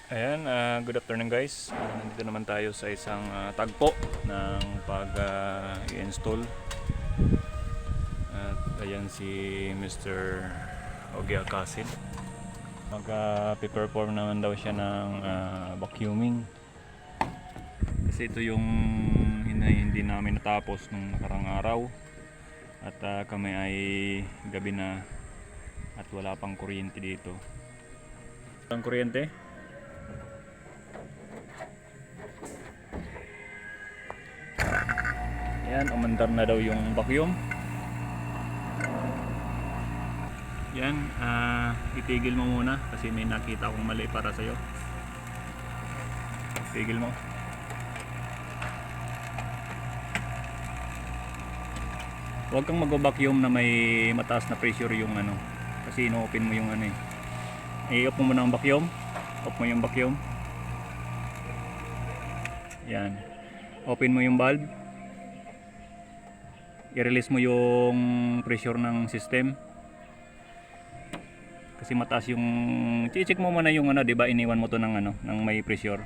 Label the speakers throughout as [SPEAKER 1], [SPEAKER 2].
[SPEAKER 1] Ayan, good afternoon guys. Nandito naman tayo sa isang tagpo ng pag-i-install. At ayan si Mr. Ogie Akasin. Mag-perform naman daw siya ng vacuuming. Kasi ito yung hindi namin natapos nung nakarang araw. At kami ay gabi na at wala pang kuryente dito. Walang kuryente? Yan, umandar na daw yung vacuum. Yan, itigil mo muna kasi may nakita akong mali para sa'yo. Tigil mo. Huwag kang mag-vacuum na may mataas na pressure yung ano. Kasi ino-open mo yung ano eh. I-off mo muna ang vacuum. Off mo yung vacuum. Yan. Open mo yung valve. I-release mo yung pressure ng system. Kasi mataas yung check mo muna yung ano, 'di ba? Iniwan mo to ng ano, ng may pressure.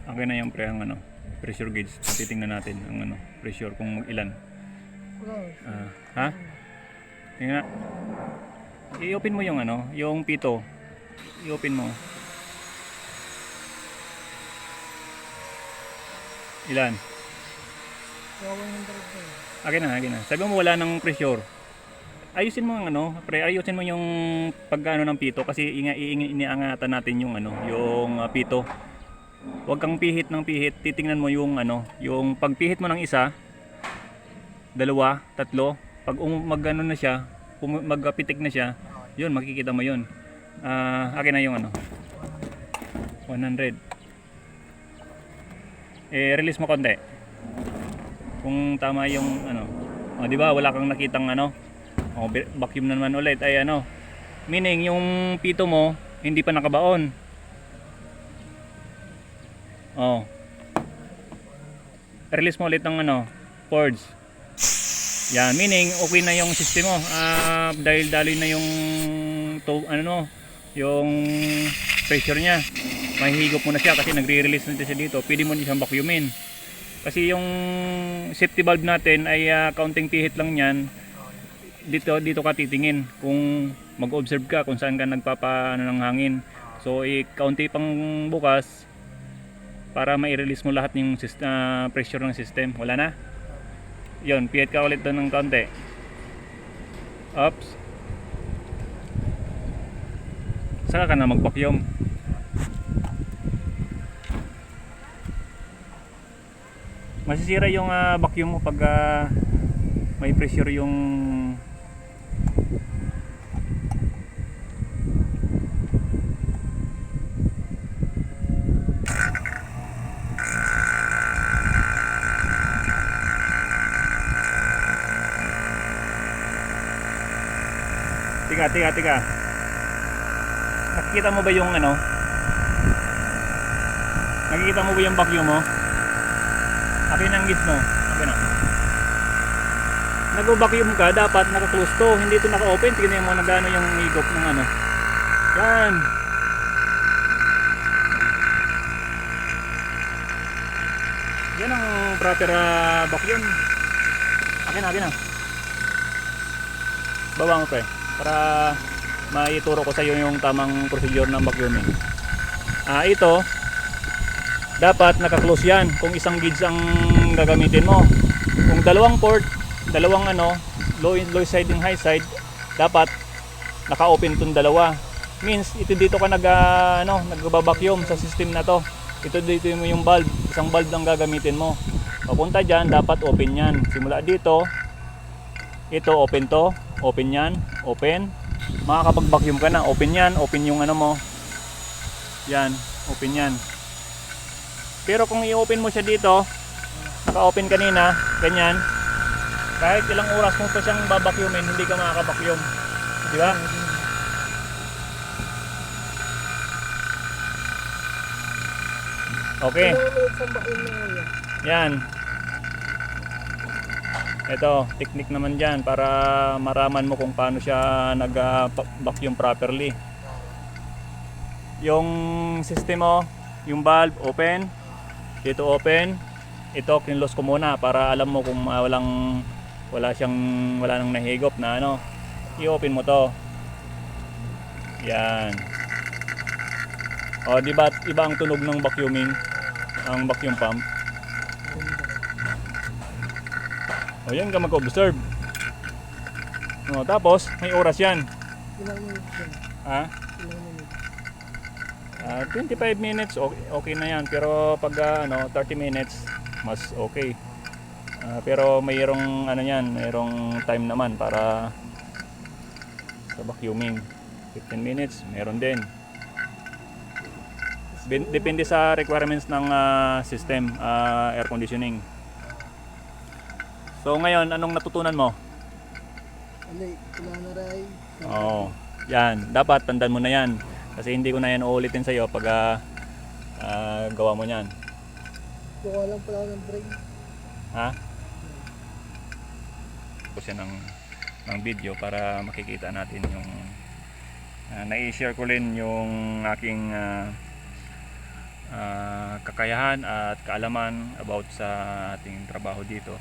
[SPEAKER 1] Okay na yung ang ano, pressure gauge. Titingnan natin ang ano, pressure kung ilan. Ha? Tingnan. I-open mo yung ano, yung pito. I-open mo. Ilan? Akin na. Sabi mo wala ng pressure. Ayusin mo ang ano, ayusin mo yung paggaano ng pito kasi iniangatan natin yung ano, yung pito. Huwag kang pihit ng pihit. Titingnan mo yung ano, yung pagpihit mo ng isa, dalawa, tatlo, pag magano na siya, magpitik na siya, yun makikita mo yun. Akin na yung ano. 100. Release mo konti. Kung tama yung ano. Di ba wala kang nakitang ano? Vacuum na naman ulit ay ano. Meaning yung pito mo hindi pa nakabaon. Release mo ulit ng ano, forge. Yan, meaning okay na yung system mo. Dahil daloy na yung yung pressure niya. Mahihigop mo na siya kasi nagre-release na siya dito. Pwede mo siyang vacuumin. Kasi yung safety valve natin ay counting pihit lang yan. Dito ka titingin kung mag-observe ka kung saan ka nagpapaano ng hangin. So i-county pang bukas para mai-release mo lahat ng pressure ng system. Wala na. Yun, pihit ka ulit doon ng kaunti. Oops. Saka ka na mag-vacuum. Masisira yung vacuum mo pag may pressure yung Tiga. Nakikita mo ba yung ano? Nakikita mo ba yung vacuum mo? Akin ang gauge mo. Akin na. Nag-vacuum ka, dapat naka-close to. Hindi ito naka-open. Tingnan mo nagano yung higop ng ano. Yan. Yan ang proper vacuum. Akin na. Baba mo pre. Para maituro ko sa iyo yung tamang procedure ng vacuuming. Ito dapat naka-close yan kung isang gauge ang gagamitin mo. Kung dalawang port, dalawang ano, low side and high side, dapat naka-open itong dalawa. Means ito dito ka nagba-vacuum sa system na to. Ito dito mo yung valve, isang valve lang gagamitin mo. Papunta diyan dapat open yan. Simula dito, ito open to, open yan, open. Makakapag-vacuum ka na, open yan, open yung ano mo. Yan, open yan. Pero kung i-open mo siya dito, naka-open kanina, ganyan, kahit ilang oras mo pa siyang babacuumin, hindi ka makaka-vacuum. Di ba? Okay. Yan. Ito, technique naman dyan para maraman mo kung paano siya nag-vacuum properly. Yung system mo, yung valve open, dito open, ito kinlos ko muna para alam mo kung wala nang nahigop na ano. I-open mo to. Yan. O, di ba iba ang tunog ng vacuuming, ang vacuum pump? O, yan ka mag-observe. O, tapos, may oras yan.
[SPEAKER 2] Ilang minutes yan?
[SPEAKER 1] Ha?
[SPEAKER 2] Ilang minutes?
[SPEAKER 1] 25 minutes, okay na yan. Pero pag 30 minutes, mas okay. Pero mayroong mayroong time naman para sa vacuuming. 15 minutes, meron din. Depende sa requirements ng system, air conditioning. So ngayon, anong natutunan mo?
[SPEAKER 2] Alay, wala na ray.
[SPEAKER 1] Oo, yan. Dapat tandaan mo na yan. Kasi hindi ko na yan uulitin sa'yo pag gawa mo yan.
[SPEAKER 2] Buka lang pala ako ng brain.
[SPEAKER 1] Ha? Tapos yan ng video para makikita natin yung nai-share ko rin yung aking kakayahan at kaalaman about sa ating trabaho dito.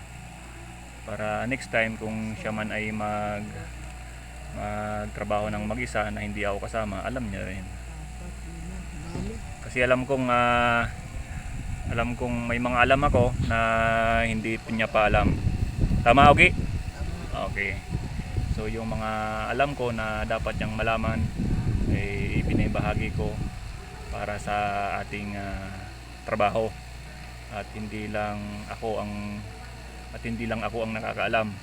[SPEAKER 1] Para next time kung siya man ay magtrabaho ng mag-isa na hindi ako kasama, alam niya rin. Kasi alam kong may mga alam ako na hindi niya pa alam. Tama, okay? Okay. So yung mga alam ko na dapat niyang malaman ay ibinibahagi ko para sa ating trabaho. At hindi lang ako ang nakakaalam.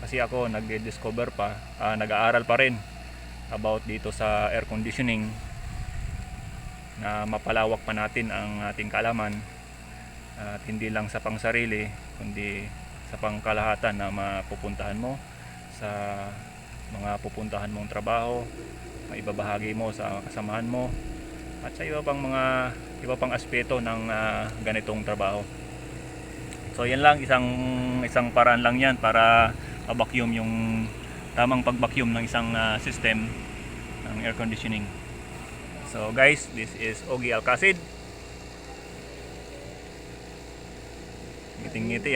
[SPEAKER 1] Kasi ako nag-discover pa, nag-aaral pa rin about dito sa air conditioning, na mapalawak pa natin ang ating kaalaman at hindi lang sa pangsarili kundi sa pangkalahatan na mapupuntahan mo sa mga pupuntahan mong trabaho, maibabahagi mo sa kasamahan mo at sa iba pang aspeto ng ganitong trabaho. So yan lang, isang paraan lang yan para ma-vacuum yung tamang pag-vacuum ng isang system ng air conditioning. So guys, this is Ogie Alcacid. Ngiting-ngiti